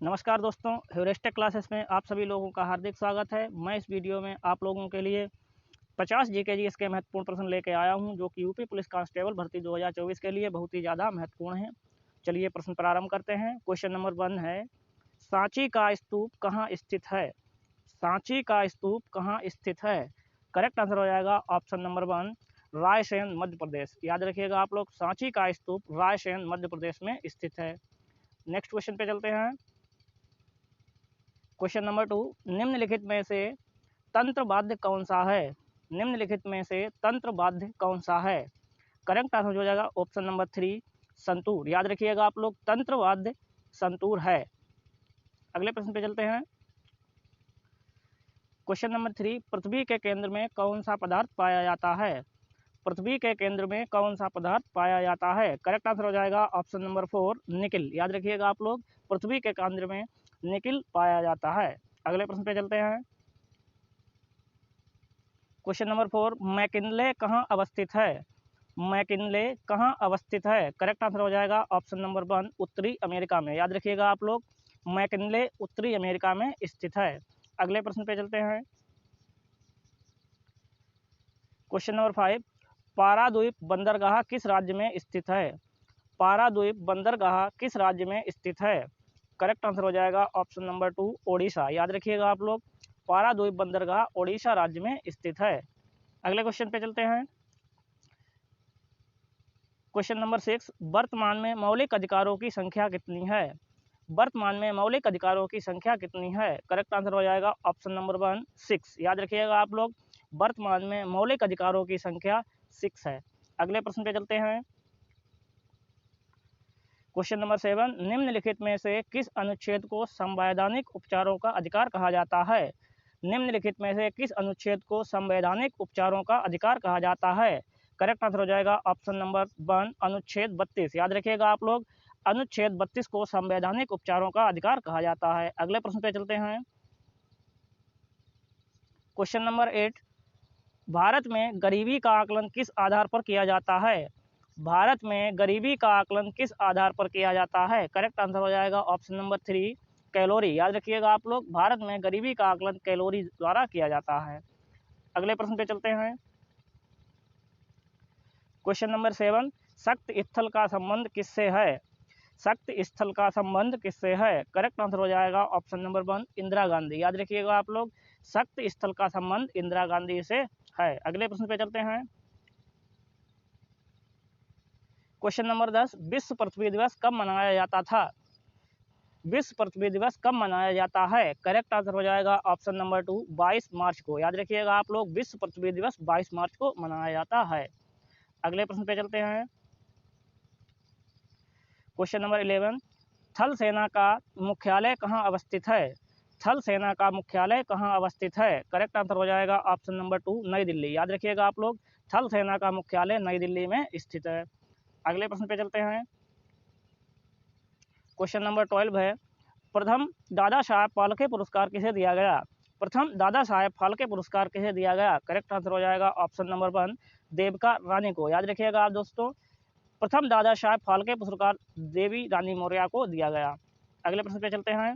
नमस्कार दोस्तों, हेuriस्टिक क्लासेस में आप सभी लोगों का हार्दिक स्वागत है। मैं इस वीडियो में आप लोगों के लिए 50 जीके जीएस के महत्वपूर्ण प्रश्न लेके आया हूं, जो कि यूपी पुलिस कांस्टेबल भर्ती 2024 के लिए बहुत ही ज़्यादा महत्वपूर्ण है। चलिए प्रश्न प्रारंभ करते हैं। क्वेश्चन नंबर 1 है, सांची का स्तूप कहाँ स्थित है? सांची का स्तूप कहाँ स्थित है? करेक्ट आंसर हो जाएगा ऑप्शन नंबर 1, रायसेन मध्य प्रदेश। याद रखिएगा आप लोग, सांची का स्तूप रायसेन मध्य प्रदेश में स्थित है। नेक्स्ट क्वेश्चन पे चलते हैं। क्वेश्चन नंबर 2, निम्नलिखित में से तंत्र वाद्य कौन सा है? निम्नलिखित में से तंत्र वाद्य कौन सा है? करेक्ट आंसर हो जाएगा ऑप्शन नंबर 3, संतूर। याद रखिएगा आप लोग, तंत्र वाद्य संतूर है। अगले प्रश्न पे चलते हैं। क्वेश्चन नंबर 3, पृथ्वी के केंद्र में कौन सा पदार्थ पाया जाता है? पृथ्वी के केंद्र में कौन सा पदार्थ पाया जाता है? करेक्ट आंसर हो जाएगा ऑप्शन नंबर 4, निकिल। याद रखिएगा आप लोग, पृथ्वी के केंद्र में निकिल पाया जाता है। अगले प्रश्न पे चलते हैं। क्वेश्चन नंबर 4, मैकिनले कहाँ अवस्थित है? मैकिनले कहाँ अवस्थित है? करेक्ट आंसर हो जाएगा ऑप्शन नंबर 1, उत्तरी अमेरिका में। याद रखिएगा आप लोग, मैकिनले उत्तरी अमेरिका में स्थित है। अगले प्रश्न पे चलते हैं। क्वेश्चन नंबर 5, पाराद्वीप बंदरगाह किस राज्य में स्थित है? पाराद्वीप बंदरगाह किस राज्य में स्थित है? करेक्ट आंसर हो जाएगा ऑप्शन नंबर 2, ओडिशा। याद रखिएगा आप लोग, पाराद्वीप बंदरगाह ओडिशा राज्य में स्थित है। अगले क्वेश्चन पे चलते हैं। क्वेश्चन नंबर 6, वर्तमान में मौलिक अधिकारों की संख्या कितनी है? वर्तमान में मौलिक अधिकारों की संख्या कितनी है? करेक्ट आंसर हो जाएगा ऑप्शन नंबर 1, 6। याद रखिएगा आप लोग, वर्तमान में मौलिक अधिकारों की संख्या 6 है। अगले प्रश्न पे चलते हैं। क्वेश्चन नंबर 7, निम्नलिखित में से किस अनुच्छेद को संवैधानिक उपचारों का अधिकार कहा जाता है? निम्नलिखित में से किस अनुच्छेद को संवैधानिक उपचारों का अधिकार कहा जाता है? करेक्ट आंसर हो जाएगा ऑप्शन नंबर 1, अनुच्छेद 32। याद रखिएगा आप लोग, अनुच्छेद 32 को संवैधानिक उपचारों का अधिकार कहा जाता है। अगले प्रश्न पे चलते हैं। क्वेश्चन नंबर 8, भारत में गरीबी का आकलन किस आधार पर किया जाता है? भारत में गरीबी का आकलन किस आधार पर किया जाता है? करेक्ट आंसर हो जाएगा ऑप्शन नंबर 3, कैलोरी। याद रखिएगा आप लोग, भारत में गरीबी का आकलन कैलोरी द्वारा किया जाता है। अगले प्रश्न पे चलते हैं। क्वेश्चन नंबर 7, शक्त स्थल का संबंध किससे है? शक्त स्थल का संबंध किससे है? करेक्ट आंसर हो जाएगा ऑप्शन नंबर 1, इंदिरा गांधी। याद रखिएगा आप लोग, शक्त स्थल का संबंध इंदिरा गांधी से है। अगले प्रश्न पे चलते हैं। क्वेश्चन नंबर 10, विश्व पृथ्वी दिवस कब मनाया जाता था? विश्व पृथ्वी दिवस कब मनाया जाता है? करेक्ट आंसर हो जाएगा ऑप्शन नंबर 2, 22 मार्च को। याद रखिएगा आप लोग, विश्व पृथ्वी दिवस 22 मार्च को मनाया जाता है। अगले प्रश्न पे चलते हैं। क्वेश्चन नंबर 11, थल सेना का मुख्यालय कहाँ अवस्थित है? थल सेना का मुख्यालय कहाँ अवस्थित है? करेक्ट आंसर हो जाएगा ऑप्शन नंबर 2, नई दिल्ली। याद रखिएगा आप लोग, थल सेना का मुख्यालय नई दिल्ली में स्थित है। अगले प्रश्न पे चलते हैं। क्वेश्चन नंबर 12 है, प्रथम दादा साहेब फाल्के पुरस्कार किसे दिया गया? प्रथम दादा साहेब फाल्के पुरस्कार किसे दिया गया? करेक्ट आंसर हो जाएगा ऑप्शन नंबर 1, देविका रानी को। याद रखिएगा आप दोस्तों, प्रथम दादा साहेब फाल्के पुरस्कार देवी रानी मौर्य को दिया गया। अगले प्रश्न पे चलते हैं।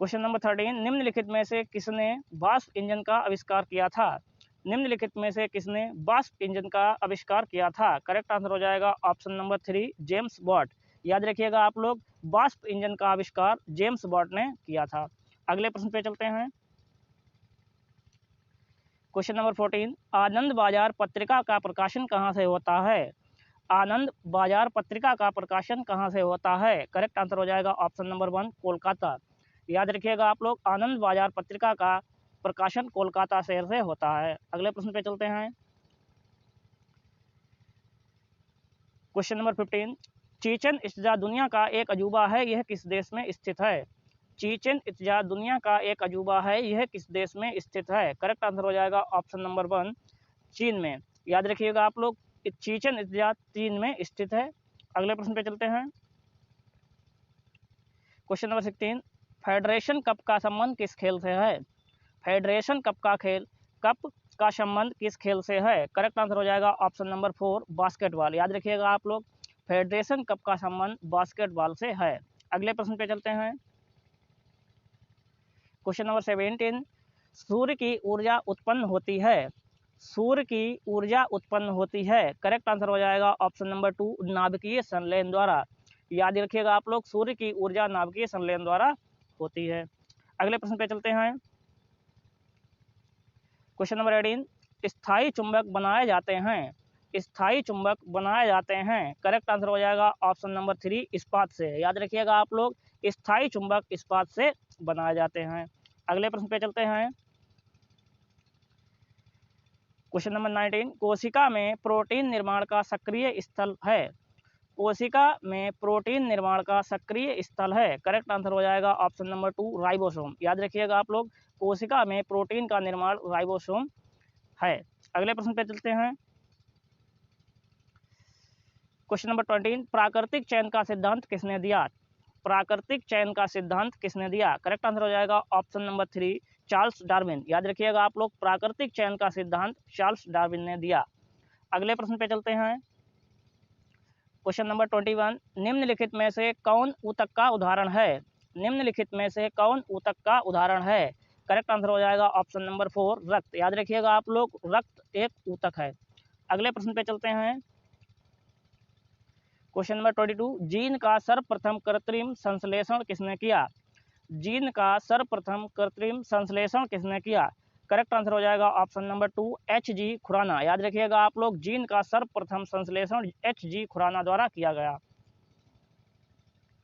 क्वेश्चन नंबर 13, निम्नलिखित में से किसने वाष्प इंजन का आविष्कार किया था? निम्नलिखित में से किसने वाष्प इंजन का आविष्कार किया था? करेक्ट आंसर हो जाएगा ऑप्शन नंबर 3, जेम्स वॉट। याद रखिएगा आप लोग, वाष्प इंजन का आविष्कार जेम्स वॉट ने किया था। अगले प्रश्न पे चलते हैं। क्वेश्चन नंबर 14, आनंद बाजार पत्रिका का प्रकाशन कहाँ से होता है? आनंद बाजार पत्रिका का प्रकाशन कहाँ से होता है? करेक्ट आंसर हो जाएगा ऑप्शन नंबर 1, कोलकाता। याद रखिएगा आप लोग, आनंद बाजार पत्रिका का प्रकाशन कोलकाता शहर से होता है। अगले प्रश्न पे चलते हैं। क्वेश्चन नंबर 15, चीचन इत्जा दुनिया का एक अजूबा है, यह किस देश में स्थित है? चीचन इत्जा दुनिया का एक अजूबा है, यह किस देश में स्थित है? करेक्ट आंसर हो जाएगा ऑप्शन नंबर 1, चीन में। याद रखिएगा आप लोग, चीचन इत्जा चीन में स्थित है। अगले प्रश्न पे चलते हैं। क्वेश्चन नंबर 16, फेडरेशन कप का संबंध किस खेल से है? फेडरेशन कप का संबंध किस खेल से है? करेक्ट आंसर हो जाएगा ऑप्शन नंबर 4, बास्केटबॉल। याद रखिएगा आप लोग, फेडरेशन कप का संबंध बास्केटबॉल से है। अगले प्रश्न पे चलते हैं। क्वेश्चन नंबर 17, सूर्य की ऊर्जा उत्पन्न होती है। सूर्य की ऊर्जा उत्पन्न होती है। करेक्ट आंसर हो जाएगा ऑप्शन नंबर 2, नाभिकीय संलयन द्वारा। याद रखिएगा आप लोग, सूर्य की ऊर्जा नाभिकीय संलयन द्वारा होती है। अगले प्रश्न पे चलते हैं। क्वेश्चन नंबर 18, स्थायी चुंबक बनाए जाते हैं। स्थायी चुंबक बनाए जाते हैं। करेक्ट आंसर हो जाएगा ऑप्शन नंबर 3, इस्पात से। याद रखिएगा आप लोग, स्थायी चुंबक इस्पात से बनाए जाते हैं। अगले प्रश्न पे चलते हैं। क्वेश्चन नंबर 19, कोशिका में प्रोटीन निर्माण का सक्रिय स्थल है। कोशिका में प्रोटीन निर्माण का सक्रिय स्थल है। करेक्ट आंसर हो जाएगा ऑप्शन नंबर 2, राइबोसोम। याद रखिएगा आप लोग, कोशिका में प्रोटीन का निर्माण राइबोसोम है। अगले प्रश्न पे चलते हैं। क्वेश्चन नंबर 20, प्राकृतिक चयन का सिद्धांत किसने दिया। प्राकृतिक चयन का सिद्धांत किसने दिया। करेक्ट आंसर हो जाएगा ऑप्शन नंबर 3, चार्ल्स डार्विन। याद रखिएगा आप लोग, प्राकृतिक चयन का सिद्धांत चार्ल्स डार्विन ने दिया। अगले प्रश्न पे चलते हैं। क्वेश्चन नंबर 21, निम्नलिखित में से कौन ऊतक का उदाहरण है। निम्नलिखित में से कौन ऊतक का उदाहरण है। करेक्ट आंसर हो जाएगा ऑप्शन नंबर 4, रक्त। याद रखिएगा आप लोग, रक्त एक ऊतक है। अगले प्रश्न पे चलते हैं। क्वेश्चन नंबर 22, जीन का सर्वप्रथम कृत्रिम संश्लेषण किसने किया। जीन का सर्वप्रथम कृत्रिम संश्लेषण किसने किया। करेक्ट आंसर हो जाएगा ऑप्शन नंबर 2, H.G. खुराना। याद रखिएगा आप लोग, जीन का सर्वप्रथम संश्लेषण H.G. खुराना द्वारा किया गया।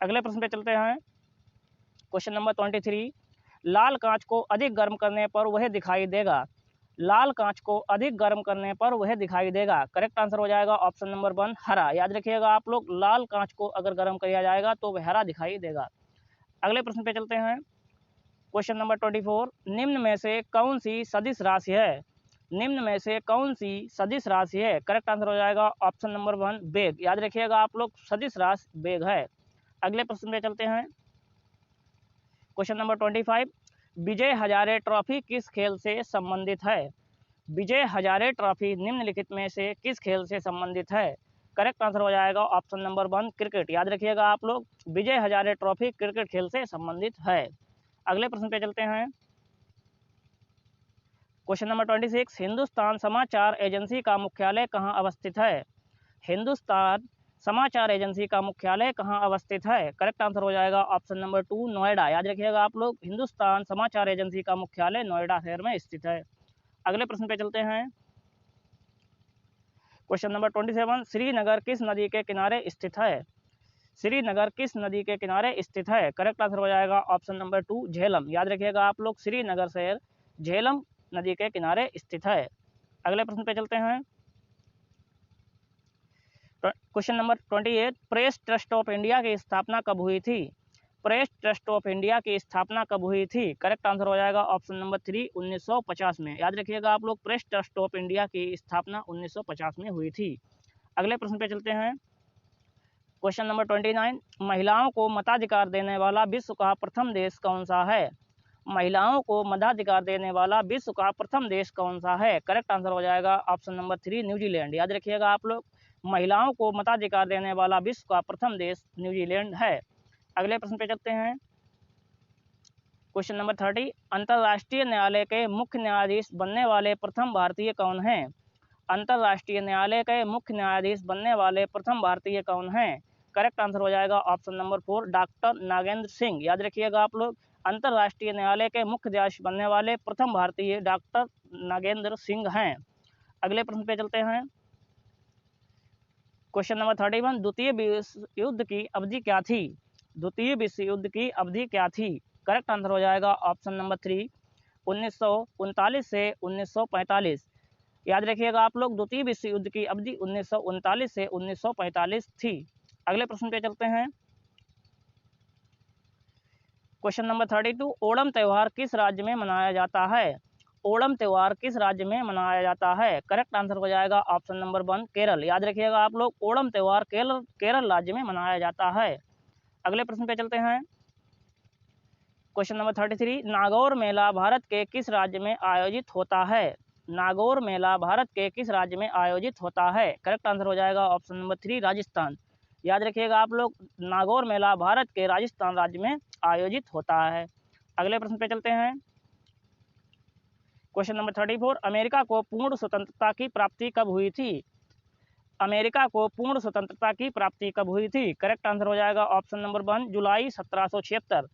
अगले प्रश्न पे चलते हैं। क्वेश्चन नंबर 23, लाल कांच को अधिक गर्म करने पर वह दिखाई देगा। लाल कांच को अधिक गर्म करने पर वह दिखाई देगा। करेक्ट आंसर हो जाएगा ऑप्शन नंबर 1, हरा। याद रखिएगा आप लोग, लाल कांच को अगर गर्म किया जाएगा तो वह हरा दिखाई देगा। अगले प्रश्न पे चलते हैं। क्वेश्चन नंबर 24, निम्न में से कौन सी सदिश राशि है। निम्न में से कौन सी सदिश राशि है। करेक्ट आंसर हो जाएगा ऑप्शन नंबर 1, वेग। याद रखिएगा आप लोग, सदिश राशि वेग है। अगले प्रश्न पे चलते हैं। Question number 25, Vijay Hazare trophy किस खेल से संबंधित है। विजय हजारे ट्रॉफी निम्नलिखित में से किस खेल से संबंधित है। करेक्ट आंसर हो जाएगा ऑप्शन नंबर 1, क्रिकेट। याद रखिएगा आप लोग, विजय हजारे ट्रॉफी क्रिकेट खेल से संबंधित है। अगले प्रश्न पे चलते हैं। क्वेश्चन नंबर 26, हिंदुस्तान समाचार एजेंसी का मुख्यालय कहाँ अवस्थित है। हिंदुस्तान समाचार एजेंसी का मुख्यालय कहाँ अवस्थित है। करेक्ट आंसर हो जाएगा ऑप्शन नंबर 2, नोएडा। याद रखिएगा आप लोग, हिंदुस्तान समाचार एजेंसी का मुख्यालय नोएडा शहर में स्थित है। अगले प्रश्न पे चलते हैं। क्वेश्चन नंबर 27, श्रीनगर किस नदी के किनारे स्थित है। श्रीनगर किस नदी के किनारे स्थित है। करेक्ट आंसर हो जाएगा ऑप्शन नंबर 2, झेलम। याद रखिएगा आप लोग, श्रीनगर शहर झेलम नदी के किनारे स्थित है। अगले प्रश्न पे चलते हैं। Question number 28, press trust of India की स्थापना कब हुई थी। प्रेस ट्रस्ट ऑफ इंडिया की स्थापना कब हुई थी। करेक्ट आंसर हो जाएगा ऑप्शन नंबर 3, 1950 में। याद रखिएगा आप लोग, प्रेस ट्रस्ट ऑफ इंडिया की स्थापना 1950 में हुई थी। अगले प्रश्न पे चलते हैं। क्वेश्चन नंबर 29, महिलाओं को मताधिकार देने वाला विश्व का प्रथम देश कौन सा है। महिलाओं को मताधिकार देने वाला विश्व का प्रथम देश कौन सा है। करेक्ट आंसर हो जाएगा ऑप्शन नंबर 3, न्यूजीलैंड। याद रखिएगा आप लोग, महिलाओं को मताधिकार देने वाला विश्व का प्रथम देश न्यूजीलैंड है। अगले प्रश्न पे चलते हैं। क्वेश्चन नंबर 30, अंतर्राष्ट्रीय न्यायालय के मुख्य न्यायाधीश बनने वाले प्रथम भारतीय कौन हैं। अंतर्राष्ट्रीय न्यायालय के मुख्य न्यायाधीश बनने वाले प्रथम भारतीय कौन हैं। करेक्ट आंसर हो जाएगा option number 4, doctor Nagendra Singh. याद रखिएगा आप लोग, अंतर्राष्ट्रीय न्यायालय के मुख्य न्यायाधीश बनने वाले प्रथम भारतीय डॉक्टर नागेंद्र सिंह हैं। अगले प्रश्न पे चलते हैं। क्वेश्चन नंबर 31, द्वितीय विश्व युद्ध की अवधि क्या थी। द्वितीय विश्व युद्ध की अवधि क्या थी। करेक्ट आंसर हो जाएगा ऑप्शन नंबर 3, 1939 से 1945। याद रखिएगा आप लोग, द्वितीय विश्व युद्ध की अवधि 1939 से 1945 थी। अगले प्रश्न पे चलते हैं। क्वेश्चन नंबर 32, ओणम त्यौहार किस राज्य में मनाया जाता है। ओणम त्यौहार किस राज्य में मनाया जाता है। करेक्ट आंसर हो जाएगा ऑप्शन नंबर 1, केरल। याद रखिएगा आप लोग, ओणम त्यौहार केरल राज्य में मनाया जाता है। अगले प्रश्न पे चलते हैं। क्वेश्चन नंबर 33, नागौर मेला भारत के किस राज्य में आयोजित होता है। नागौर मेला भारत के किस राज्य में आयोजित होता है। करेक्ट आंसर हो जाएगा ऑप्शन नंबर 3, राजस्थान। याद रखिएगा आप लोग, नागौर मेला भारत के राजस्थान राज्य में आयोजित होता है। अगले प्रश्न पे चलते हैं। क्वेश्चन नंबर 34, अमेरिका को पूर्ण स्वतंत्रता की प्राप्ति कब हुई थी? अमेरिका को पूर्ण स्वतंत्रता की प्राप्ति कब हुई थी? करेक्ट आंसर हो जाएगा ऑप्शन नंबर 1, जुलाई 1776।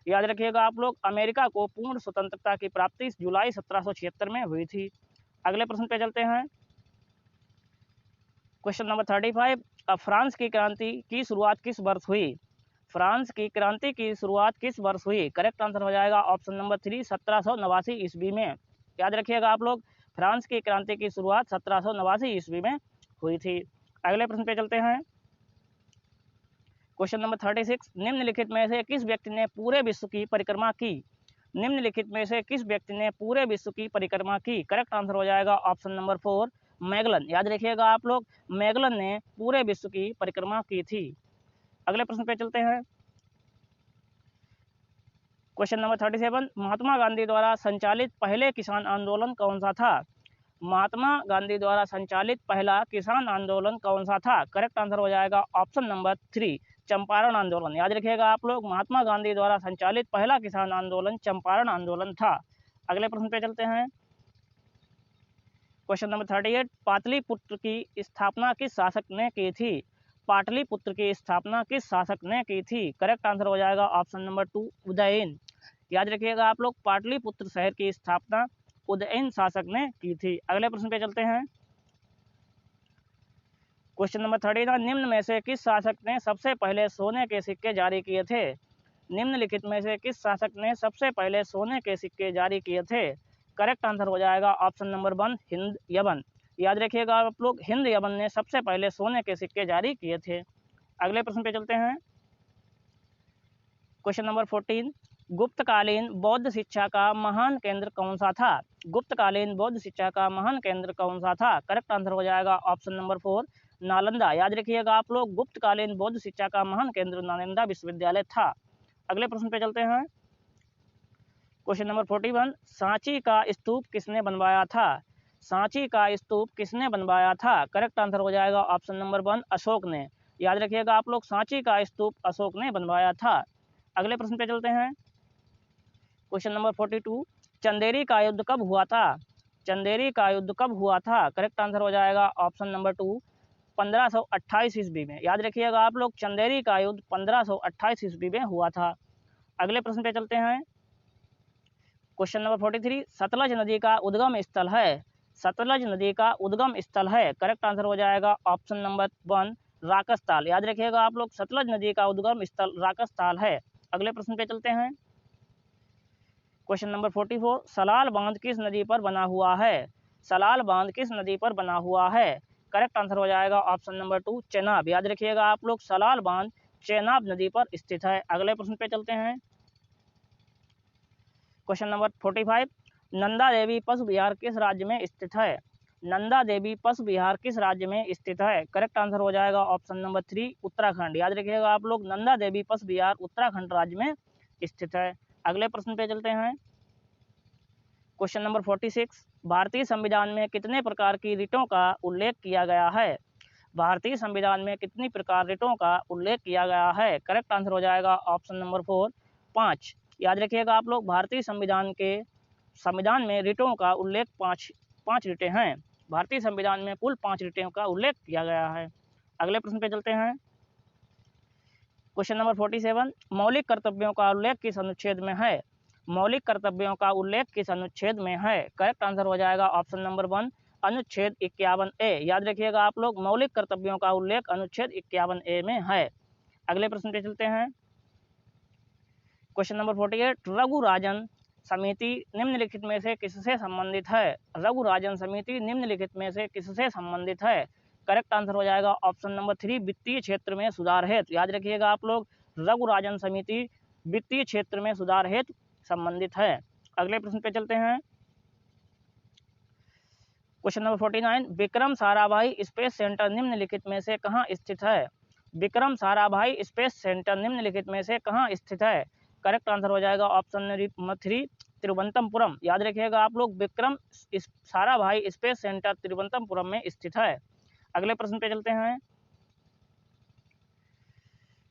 याद रखिएगा आप लोग, अमेरिका को पूर्ण स्वतंत्रता की प्राप्ति जुलाई 1776 में हुई थी। अगले प्रश्न पे चलते हैं। क्वेश्चन नंबर 35, फ्रांस की क्रांति की शुरुआत किस वर्ष हुई? फ्रांस की क्रांति की शुरुआत किस वर्ष हुई? करेक्ट आंसर हो जाएगा ऑप्शन नंबर 3, 1789 ईस्वी में। याद रखिएगा आप लोग, फ्रांस की क्रांति की शुरुआत 1789 ईस्वी में हुई थी। अगले प्रश्न पे चलते हैं। क्वेश्चन नंबर 36, निम्नलिखित में से किस व्यक्ति ने पूरे विश्व की परिक्रमा की? निम्नलिखित में से किस व्यक्ति ने पूरे विश्व की परिक्रमा की? करेक्ट आंसर हो जाएगा ऑप्शन नंबर 4, मैगलन। याद रखिएगा आप लोग, मैगलन ने पूरे विश्व की परिक्रमा की थी। अगले प्रश्न पे चलते हैं। क्वेश्चन नंबर 37, महात्मा गांधी द्वारा संचालित पहले किसान आंदोलन कौन सा था? महात्मा गांधी द्वारा संचालित पहला किसान आंदोलन कौन सा था? करेक्ट आंसर हो जाएगा ऑप्शन नंबर 3, चंपारण आंदोलन। याद रखिएगा आप लोग, महात्मा गांधी द्वारा संचालित पहला किसान आंदोलन चंपारण आंदोलन था। अगले प्रश्न पे चलते हैं। क्वेश्चन नंबर 38, पाटलिपुत्र की स्थापना किस शासक ने की थी? पाटलिपुत्र की स्थापना किस शासक ने की थी? करेक्ट आंसर हो जाएगा ऑप्शन नंबर 2, उदयन। याद रखिएगा आप लोग, पाटलिपुत्र शहर की स्थापना उदयन शासक ने की थी। अगले प्रश्न पे चलते हैं। क्वेश्चन नंबर 39, निम्न में से किस शासक ने सबसे पहले सोने के सिक्के जारी किए थे? निम्नलिखित में से किस शासक ने सबसे पहले सोने के सिक्के जारी किए थे? करेक्ट आंसर हो जाएगा ऑप्शन नंबर 1, हिंद यवन। याद रखिएगा आप लोग, हिंद यवन ने सबसे पहले सोने के सिक्के जारी किए थे। अगले प्रश्न पे चलते हैं। क्वेश्चन नंबर 14, गुप्तकालीन बौद्ध शिक्षा का महान केंद्र कौन सा था? गुप्तकालीन बौद्ध शिक्षा का महान केंद्र कौन सा था? करेक्ट आंसर हो जाएगा ऑप्शन नंबर 4, नालंदा। याद रखिएगा आप लोग, गुप्तकालीन बौद्ध शिक्षा का महान केंद्र नालंदा विश्वविद्यालय था। अगले प्रश्न पे चलते हैं। क्वेश्चन नंबर 41, सांची का स्तूप किसने बनवाया था? सांची का स्तूप किसने बनवाया था? करेक्ट आंसर हो जाएगा ऑप्शन नंबर 1, अशोक ने। याद रखिएगा आप लोग, सांची का स्तूप अशोक ने बनवाया था। अगले प्रश्न पे चलते हैं। क्वेश्चन नंबर 42, चंदेरी का युद्ध कब हुआ था? चंदेरी का युद्ध कब हुआ था? करेक्ट आंसर हो जाएगा ऑप्शन नंबर 2, 1528 ईस्वी में। याद रखिएगा आप लोग, चंदेरी का युद्ध 1528 ईस्वी में हुआ था। अगले प्रश्न पे चलते हैं। क्वेश्चन नंबर 43, सतलज नदी का उद्गम स्थल है? सतलज नदी का उद्गम स्थल है। करेक्ट आंसर हो जाएगा ऑप्शन नंबर 1, राकसताल। याद रखिएगा आप लोग, सतलज नदी का उद्गम स्थल राकसताल है। अगले प्रश्न पे चलते हैं। क्वेश्चन नंबर 44, सलाल बांध किस नदी पर बना हुआ है? सलाल बांध किस नदी पर बना हुआ है? करेक्ट आंसर हो जाएगा ऑप्शन नंबर 2, चेनाब। याद रखिएगा आप लोग, सलाल बांध चेनाब नदी पर स्थित है। अगले प्रश्न पे चलते हैं। क्वेश्चन नंबर 45, नंदा देवी पशु विहार किस राज्य में स्थित है? नंदा देवी पशु विहार किस राज्य में स्थित है? करेक्ट आंसर हो जाएगा ऑप्शन नंबर 3, उत्तराखंड। याद रखिएगा आप लोग, नंदा देवी पशु विहार उत्तराखंड राज्य में स्थित है। अगले प्रश्न पे चलते हैं। क्वेश्चन नंबर 46, भारतीय संविधान में कितने प्रकार की रिटों का उल्लेख किया गया है? भारतीय संविधान में कितनी प्रकार रिटों का उल्लेख किया गया है? करेक्ट आंसर हो जाएगा ऑप्शन नंबर 4, 5। याद रखिएगा आप लोग, भारतीय संविधान में रिटों का उल्लेख पाँच रिटें हैं। भारतीय संविधान में कुल 5 रिटों का उल्लेख किया गया है। अगले प्रश्न पे चलते हैं। क्वेश्चन नंबर 47, मौलिक कर्तव्यों का उल्लेख किस अनुच्छेद में है? मौलिक कर्तव्यों का उल्लेख किस अनुच्छेद में है? करेक्ट आंसर हो जाएगा ऑप्शन नंबर 1, अनुच्छेद 51A। याद रखिएगा आप लोग, मौलिक कर्तव्यों का उल्लेख अनुच्छेद 51A में है। अगले प्रश्न पे चलते हैं। क्वेश्चन नंबर 48, रघुराजन समिति निम्नलिखित में से किससे संबंधित है? रघुराजन समिति निम्नलिखित में से किससे संबंधित है? करेक्ट आंसर हो जाएगा ऑप्शन नंबर 3, वित्तीय क्षेत्र में सुधार हेतु। याद रखिएगा आप लोग, रघुराजन समिति वित्तीय क्षेत्र में सुधार हेतु संबंधित है। अगले प्रश्न पे चलते हैं। Question number 49, Vikram Sarabhai space centre निम्नलिखित में से कहाँ स्थित है? विक्रम साराभाई स्पेस सेंटर निम्नलिखित में से कहाँ स्थित है? करेक्ट आंसर हो जाएगा ऑप्शन नंबर 3, तिरुवनंतपुरम। याद रखिएगा आप लोग, विक्रम साराभाई स्पेस सेंटर तिरुवनंतपुरम में स्थित है। अगले प्रश्न पे चलते हैं।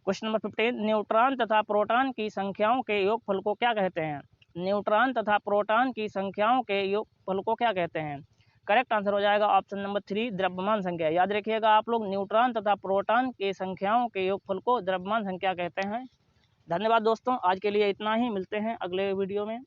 क्वेश्चन नंबर 15, न्यूट्रॉन तथा प्रोटॉन की संख्याओं के योगफल को क्या कहते हैं? न्यूट्रॉन तथा प्रोटॉन की संख्याओं के योगफल को क्या कहते हैं? करेक्ट आंसर हो जाएगा ऑप्शन नंबर 3, द्रव्यमान संख्या। याद रखिएगा आप लोग, न्यूट्रॉन तथा प्रोटॉन की संख्याओं के योगफल को द्रव्यमान संख्या कहते हैं। धन्यवाद दोस्तों, आज के लिए इतना ही, मिलते हैं अगले वीडियो में।